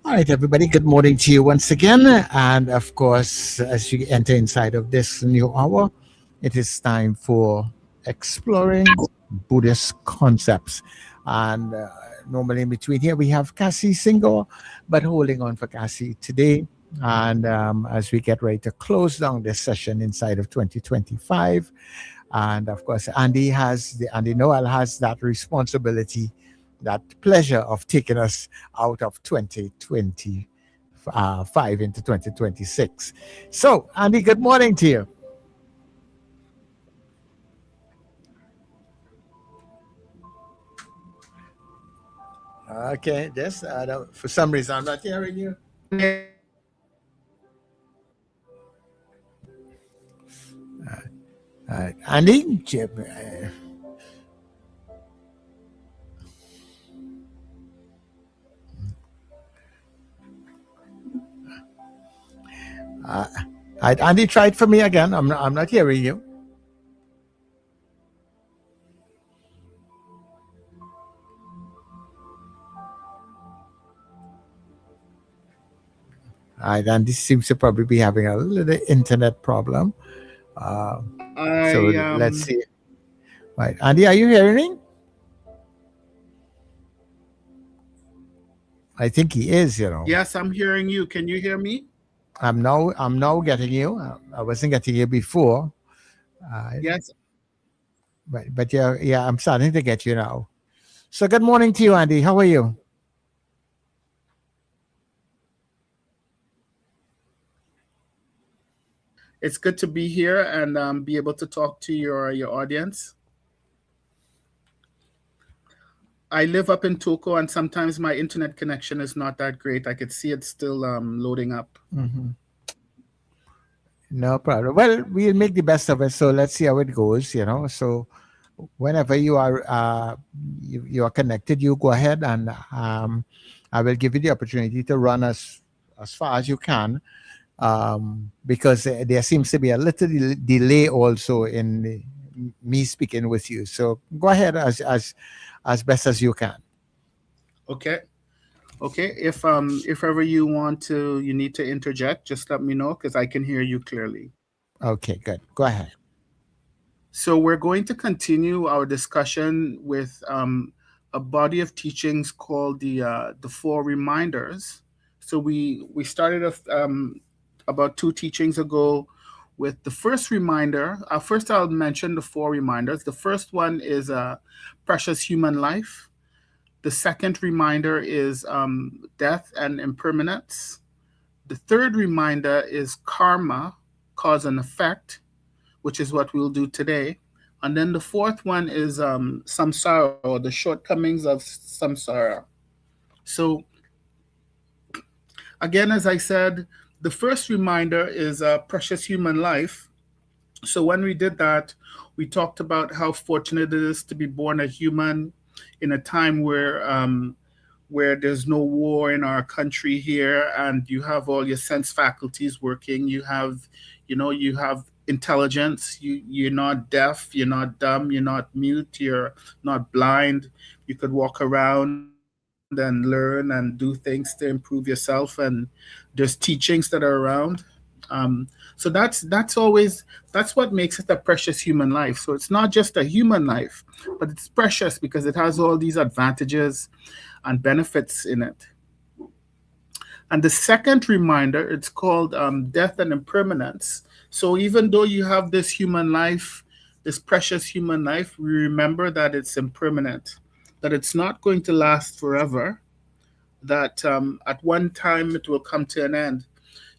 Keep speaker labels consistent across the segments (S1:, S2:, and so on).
S1: All right, everybody, good morning to you once again. And of course, as you enter inside of this new hour, it is time for Exploring Buddhist Concepts. And normally in between here, we have Kasi Senghor, but holding on for Kasi today. And as we get ready to close down this session inside of 2025, and of course, Andy Noel has that responsibility, that pleasure of taking us out of 2025 into 2026. So, Andy, good morning to you. Okay, just for some reason I'm not hearing you. Andy, uh, Andy, try it for me again. I'm not hearing you. Andy seems to probably be having a little internet problem. Uh, so
S2: I
S1: let's see. Right, Andy, are you hearing me? I think he is.
S2: Yes, I'm hearing you. Can you hear me?
S1: I'm now getting you. I wasn't getting you before. Uh,
S2: Yes,
S1: but yeah, I'm starting to get you now. So good morning to you, Andy. How are you?
S2: it's good to be here and be able to talk to your audience. I live up in Toko, and sometimes my internet connection is not that great. I could see it still loading up.
S1: Hmm. No problem. Well, we'll make the best of it. So let's see how it goes. So whenever you are connected, you go ahead, and I will give you the opportunity to run as far as you can, because there seems to be a little delay also in me speaking with you. So go ahead as best as you can.
S2: Okay. Okay. If ever you need to interject, just let me know because I can hear you clearly.
S1: Okay, good. Go ahead.
S2: So we're going to continue our discussion with a body of teachings called the Four Reminders. So we started about two teachings ago with the first reminder. First, I'll mention the four reminders. The first one is precious human life. The second reminder is death and impermanence. The third reminder is karma, cause and effect, which is what we'll do today. And then the fourth one is samsara, or the shortcomings of samsara. So, again, as I said, the first reminder is precious human life. So, when we did that, we talked about how fortunate it is to be born a human in a time where there's no war in our country here, and you have all your sense faculties working. You have intelligence. You're not deaf, you're not dumb, you're not mute, you're not blind. You could walk around and learn and do things to improve yourself, and there's teachings that are around. So that's what makes it a precious human life. So it's not just a human life, but it's precious because it has all these advantages and benefits in it. And the second reminder, it's called death and impermanence. So even though you have this human life, this precious human life, we remember that it's impermanent, that it's not going to last forever, that at one time it will come to an end.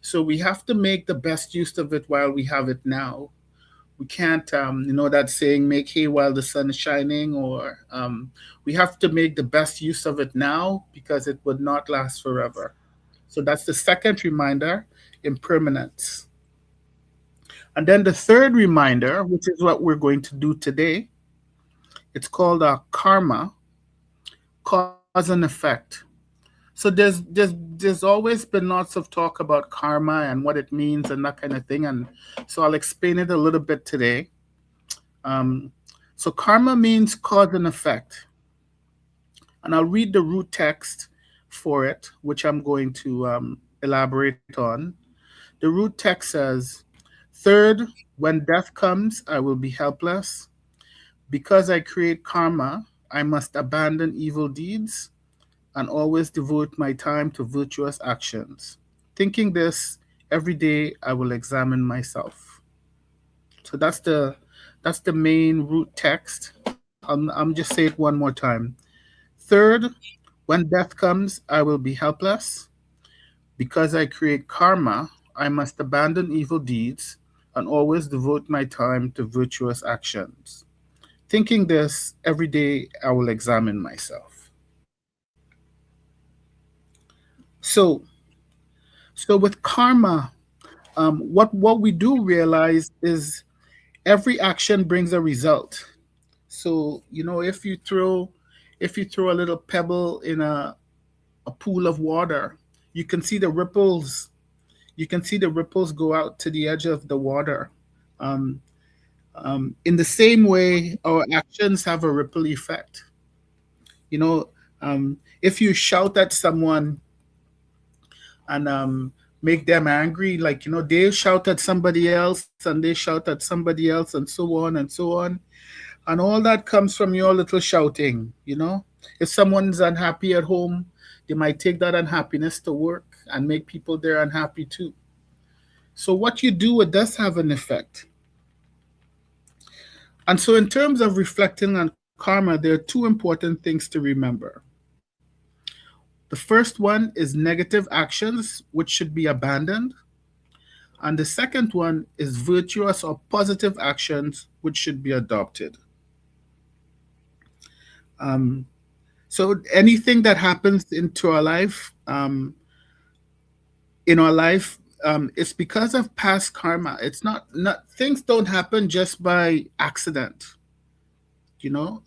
S2: So we have to make the best use of it while we have it now. We can't, that saying, make hay while the sun is shining, or we have to make the best use of it now because it would not last forever. So that's the second reminder, impermanence. And then the third reminder, which is what we're going to do today, it's called karma, cause and effect. So there's always been lots of talk about karma and what it means and that kind of thing, and so I'll explain it a little bit today. Um, so karma means cause and effect, and I'll read the root text for it, which I'm going to elaborate on. The root text says, "Third, when death comes, I will be helpless. Because I create karma, I must abandon evil deeds and always devote my time to virtuous actions. Thinking this every day, I will examine myself." So that's the main root text. I'm just say it one more time. Third, when death comes, I will be helpless. Because I create karma, I must abandon evil deeds and always devote my time to virtuous actions. Thinking this every day, I will examine myself. So, so with karma, what we do realize is every action brings a result. So if you throw a little pebble in a pool of water, you can see the ripples. You can see the ripples go out to the edge of the water. Um, in the same way, our actions have a ripple effect. You know, if you shout at someone and make them angry, like they shout at somebody else and they shout at somebody else, and so on and so on, and all that comes from your little shouting. If someone's unhappy at home, they might take that unhappiness to work and make people there unhappy too. So what you do, it does have an effect. And so in terms of reflecting on karma, there are two important things to remember. The first one is negative actions, which should be abandoned. And the second one is virtuous or positive actions, which should be adopted. Um, so anything that happens into our life, it's because of past karma. It's not things don't happen just by accident. You know,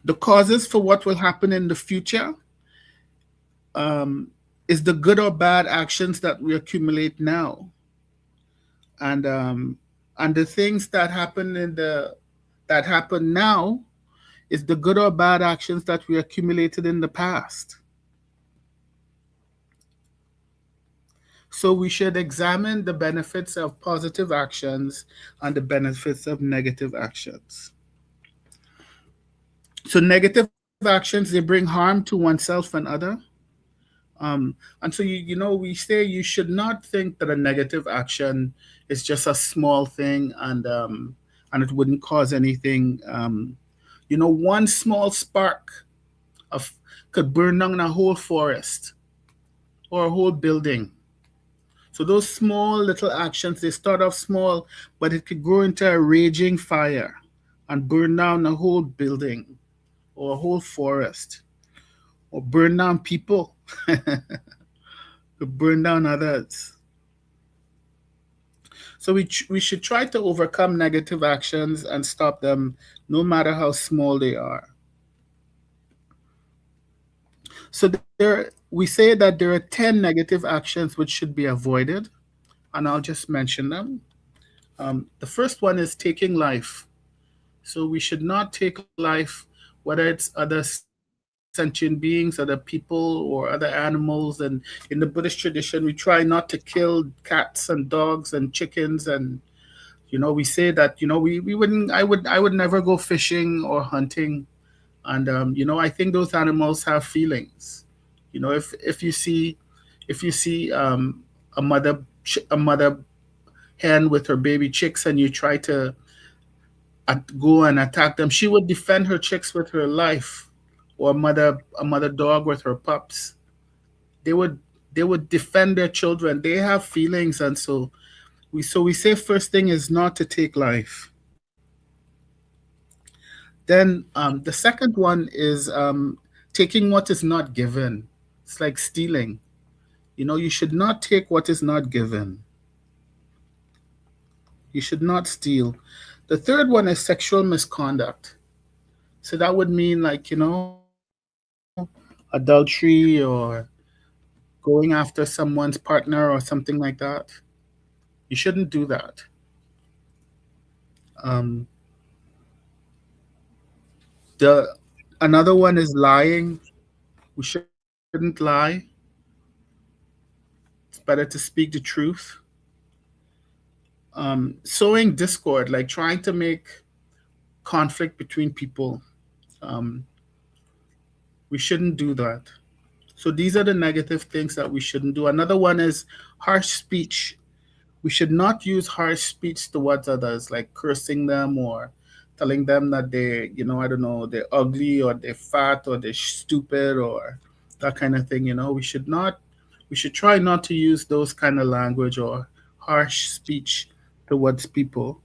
S2: the causes for what will happen in the future um, is the good or bad actions that we accumulate now, and the things that happen now is the good or bad actions that we accumulated in the past. So we should examine the benefits of positive actions and the benefits of negative actions. So negative actions, they bring harm to oneself and other. And so we say you should not think that a negative action is just a small thing and it wouldn't cause anything. One small spark of could burn down a whole forest or a whole building. So those small little actions, they start off small, but it could grow into a raging fire and burn down a whole building or a whole forest or burn down people, to burn down others. So we should try to overcome negative actions and stop them no matter how small they are. So we say that there are 10 negative actions which should be avoided, and I'll just mention them. The first one is taking life. So we should not take life, whether it's other sentient beings, other people, or other animals. And in the Buddhist tradition, we try not to kill cats and dogs and chickens. And we say that we wouldn't. I would never go fishing or hunting. And I think those animals have feelings. If you see a mother hen with her baby chicks, and you try to go and attack them, she would defend her chicks with her life, or a mother dog with her pups. They would they would defend their children. They have feelings, and so we say first thing is not to take life. Then the second one is taking what is not given. It's like stealing. You should not take what is not given. You should not steal. The third one is sexual misconduct. So that would mean, like, adultery or going after someone's partner or something like that. You shouldn't do that. Um, the Another one is lying. We shouldn't lie. It's better to speak the truth. Sowing discord, like trying to make conflict between people, um, we shouldn't do that. So these are the negative things that we shouldn't do. Another one is harsh speech. We should not use harsh speech towards others, like cursing them or telling them that they, I don't know, they're ugly or they're fat or they're stupid or that kind of thing. We should not, we should try not to use those kind of language or harsh speech towards people.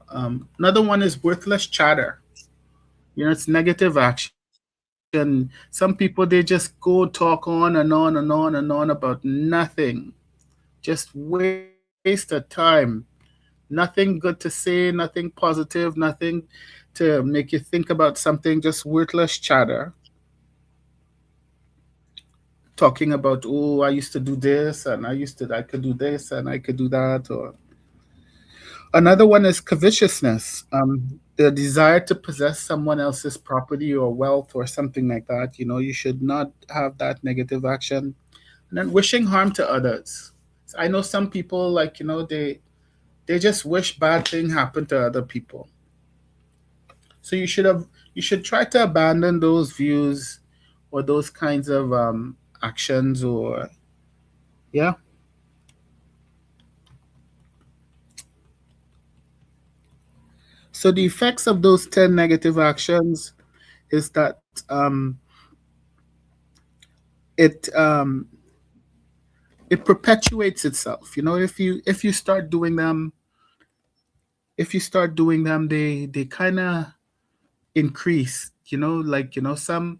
S2: Another one is worthless chatter. It's negative action. Some people, they just go talk on and on and on and on and on about nothing, just waste of time. Nothing good to say, nothing positive, nothing to make you think about something, just worthless chatter. Talking about, oh, I used to do this and I could do this and I could do that. Or another one is covetousness, the desire to possess someone else's property or wealth or something like that. You should not have that negative action. And then wishing harm to others. I know some people, like, they just wish bad thing happen to other people. So you should try to abandon those views or those kinds of actions. Or yeah. So the effects of those 10 negative actions is that it it perpetuates itself. If you start doing them, they kind of increase. Like, some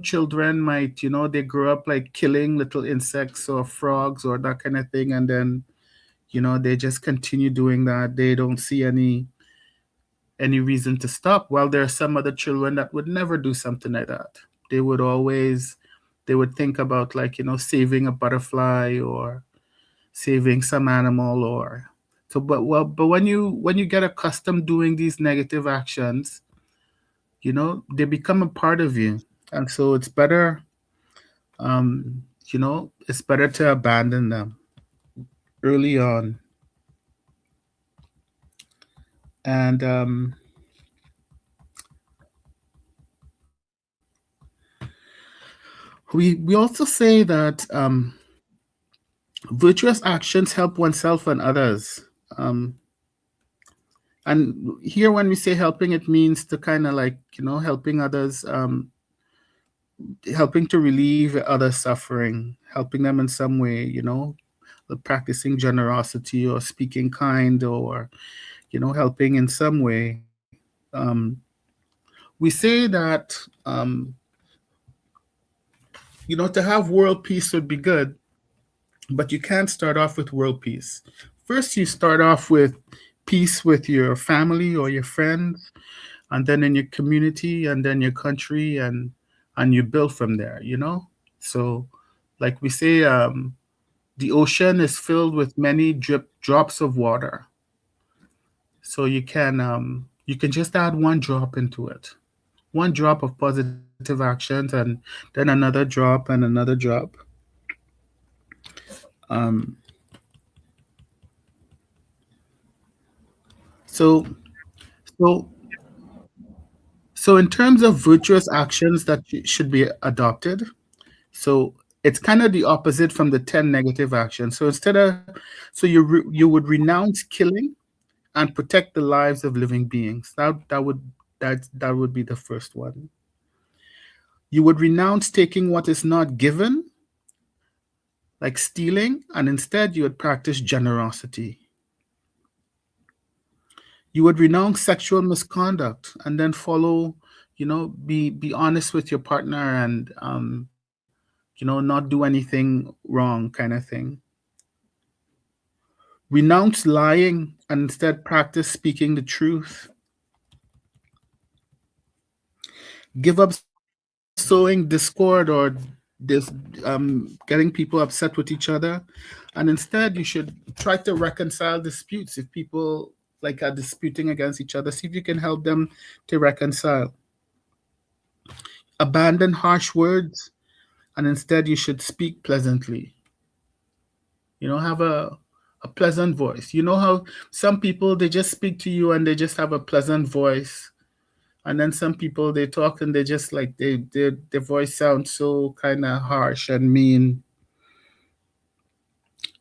S2: children might, they grow up like killing little insects or frogs or that kind of thing, and then they just continue doing that. They don't see any reason to stop. While there are some other children that would never do something like that. They would always, they would think about, like, saving a butterfly or saving some animal. Or so, but when you get accustomed doing these negative actions, they become a part of you. And so um it's better to abandon them early on. And we also say that virtuous actions help oneself and others. um and here, when we say helping, it means to kind of, like, helping others, helping to relieve others suffering, helping them in some way, practicing generosity or speaking kind, or helping in some way. We say that, to have world peace would be good, but you can't start off with world peace. First, you start off with peace with your family or your friends, and then in your community, and then your country, and you build from there. So, like we say, the ocean is filled with many drops of water. So you can just add one drop into it, one drop of positive actions, and then another drop and another drop. Um, so so so in terms of virtuous actions that should be adopted, so it's kind of the opposite from the 10 negative actions. So you would renounce killing and protect the lives of living beings. That would be the first one. You would renounce taking what is not given, like stealing, and instead you would practice generosity. You would renounce sexual misconduct and then follow, be honest with your partner, and not do anything wrong, kind of thing. Renounce lying and instead practice speaking the truth. Give up sowing discord or this getting people upset with each other, and instead you should try to reconcile disputes. If people, like, are disputing against each other, see if you can help them to reconcile. Abandon harsh words, and instead you should speak pleasantly. Have a pleasant voice. You know how some people, they just speak to you and they just have a pleasant voice, and then some people, they talk and they just like their voice sounds so kind of harsh and mean.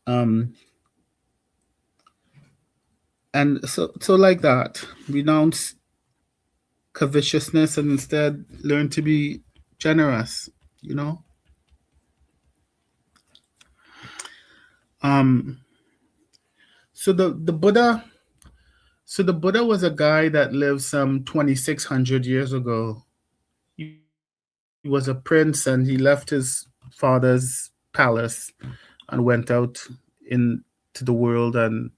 S2: um and so like that, renounce covetousness and instead learn to be generous. you know um so the Buddha, was a guy that lived some 2600 years ago. He was a prince and he left his father's palace and went out into the world and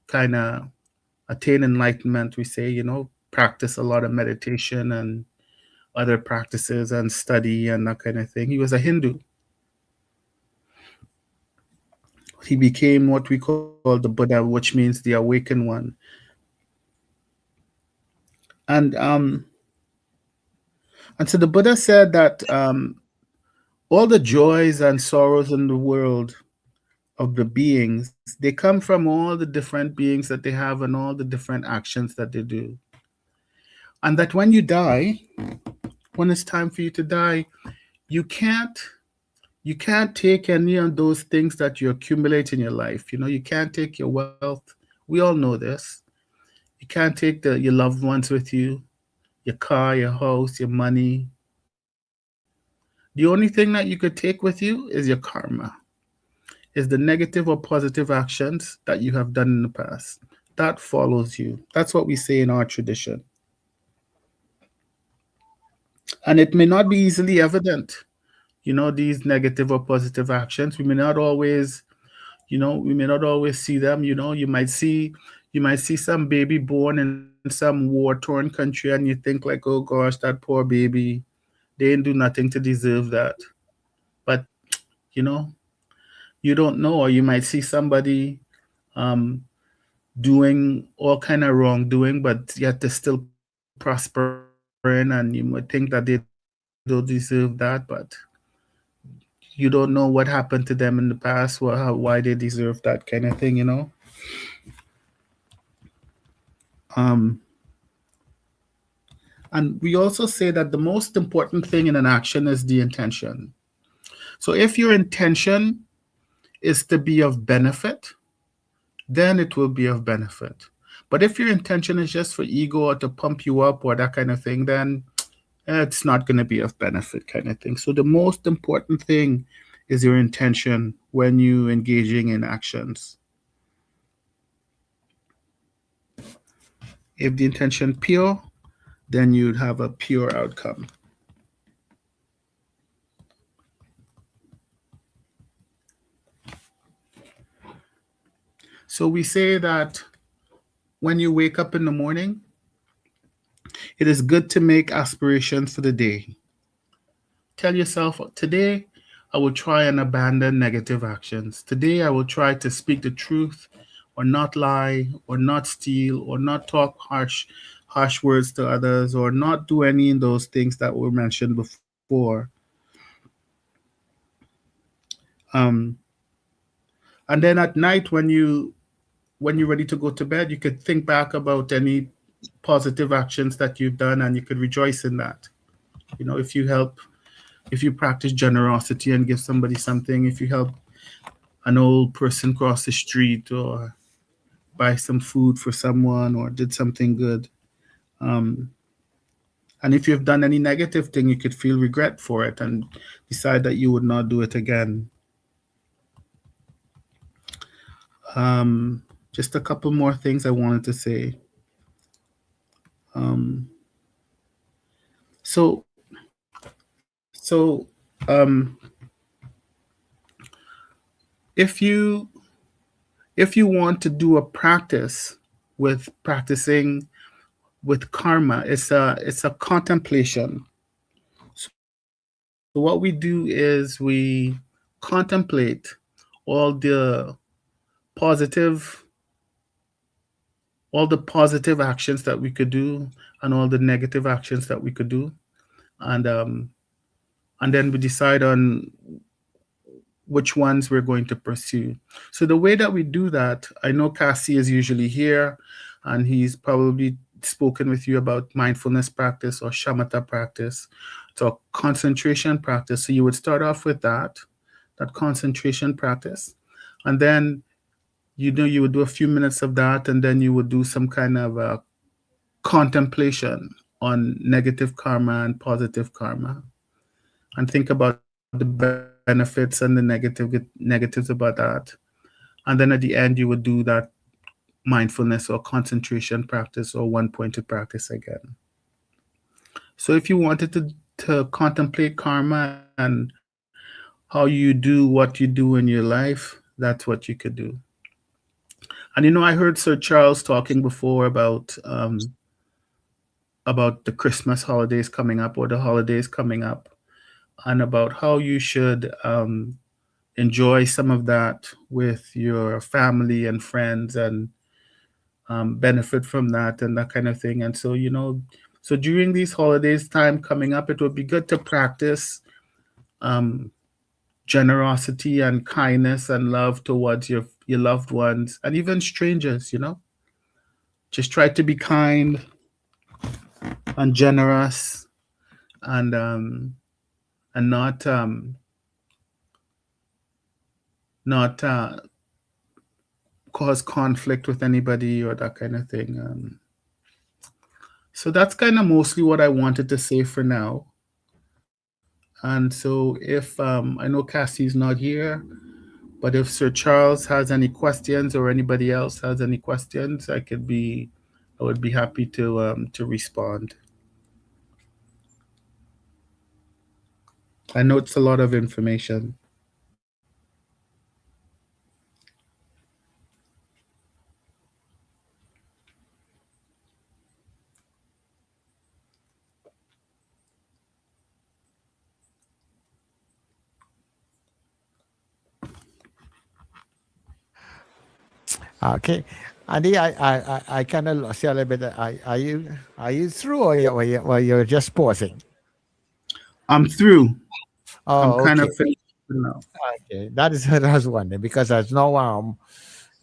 S2: kind of attain enlightenment, we say. Practice a lot of meditation and other practices and study and that kind of thing. He was a Hindu. He became what we call the Buddha, which means the awakened one. And um and so the Buddha said that all the joys and sorrows in the world of the beings, they come from all the different beings that they have and all the different actions that they do. And that when you die, when it's time for you to die, you can't you can't take any of those things that you accumulate in your life. You can't take your wealth. We all know this. You can't take your loved ones with you, your car, your house, your money. The only thing that you could take with you is your karma, is the negative or positive actions that you have done in the past. That follows you. That's what we say in our tradition. And it may not be easily evident, these negative or positive actions. We may not always see them. You might see some baby born in some war-torn country and you think like, oh gosh, that poor baby, they didn't do nothing to deserve that. But you know, you don't know. Or you might see somebody um doing all kind of wrongdoing, but yet they're still prospering, and you might think that they don't deserve that, but you don't know what happened to them in the past, or why they deserve that kind of thing. Um, and we also say that the most important thing in an action is the intention. So if your intention is to be of benefit, then it will be of benefit. But if your intention is just for ego or to pump you up or that kind of thing, then it's not going to be of benefit, kind of thing. So the most important thing is your intention when you engaging in actions. If the intention pure, then you'd have a pure outcome. So we say that when you wake up in the morning, it is good to make aspirations for the day. Tell yourself, today I will try and abandon negative actions. Today I will try to speak the truth, or not lie, or not steal, or not talk harsh words to others, or not do any of those things that were mentioned before. Um, and then at night, when you're ready to go to bed, you could think back about any positive actions that you've done, and you could rejoice in that. If you practice generosity and give somebody something, if you help an old person cross the street, or buy some food for someone, or did something good. Um, and if you've done any negative thing, you could feel regret for it and decide that you would not do it again. Um, just a couple more things I wanted to say. Um, so, so if you if you want to do a practice with practicing with karma, it's a contemplation. So what we do is we contemplate all positive all the positive actions that we could do and all the negative actions that we could do. And and then we decide on which ones we're going to pursue. So the way that we do that, I know Kasi is usually here, and he's probably spoken with you about mindfulness practice or shamatha practice, so concentration practice. So you would start off with that concentration practice, and then you would do a few minutes of that, and then you would do some kind of contemplation on negative karma and positive karma, and think about the benefits and the negatives about that. And then at the end, you would do that mindfulness or concentration practice or one pointed practice again. So if you wanted to contemplate karma and how you do what you do in your life, that's what you could do. And I heard Sir Charles talking before about the Christmas holidays coming up or the holidays coming up, and about how you should enjoy some of that with your family and friends, and benefit from that and that kind of thing. And so, so during these holidays time coming up, it would be good to practice um, generosity and kindness and love towards your loved ones and even strangers. Just try to be kind and generous, and not cause conflict with anybody or that kind of thing. So that's kind of mostly what I wanted to say for now. And so if I know Cassie's not here, but if Sir Charles has any questions or anybody else has any questions, I would be happy to respond. I know it's a lot of information.
S1: Okay. Andy, I kind of lost you a little bit. Are you through, or you're just pausing?
S2: I'm through. I'm
S1: Oh,
S2: kind
S1: okay.
S2: of finished now.
S1: Okay. That is what I was wondering, because I was now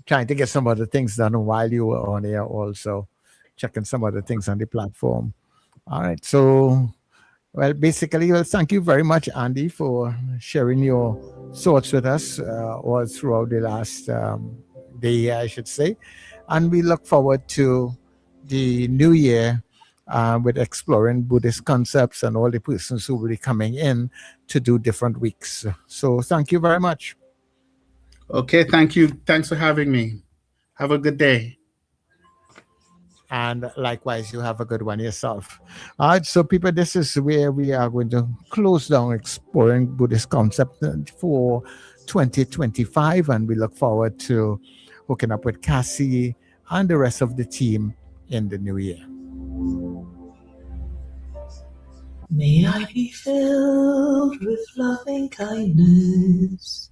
S1: trying to get some other things done while you were on here, also checking some other things on the platform. All right. So, well, basically, well, thank you very much, Andy, for sharing your thoughts with us all throughout the last day, I should say. And we look forward to the new year with exploring Buddhist concepts and all the persons who will be coming in to do different weeks. So, thank you very much.
S2: Okay, thank you. Thanks for having me. Have a good day.
S1: And likewise, you have a good one yourself. All right, so people, this is where we are going to close down exploring Buddhist concept for 2025, and we look forward to hooking up with Cassie and the rest of the team in the new year.
S3: May I be filled with loving kindness.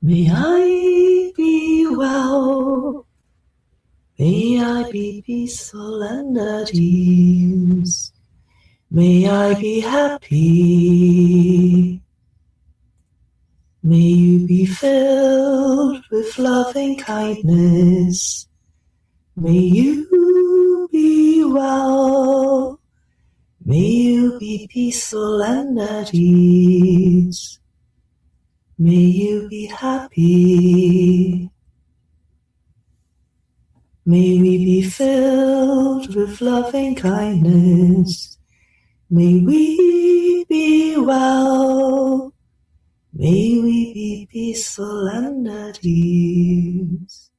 S3: May I be well. May I be peaceful and at ease. May I be happy. May you be filled with loving kindness. May you be well. May you be peaceful and at ease. May you be happy. May we be filled with loving kindness. May we be well. May we be peaceful and at ease.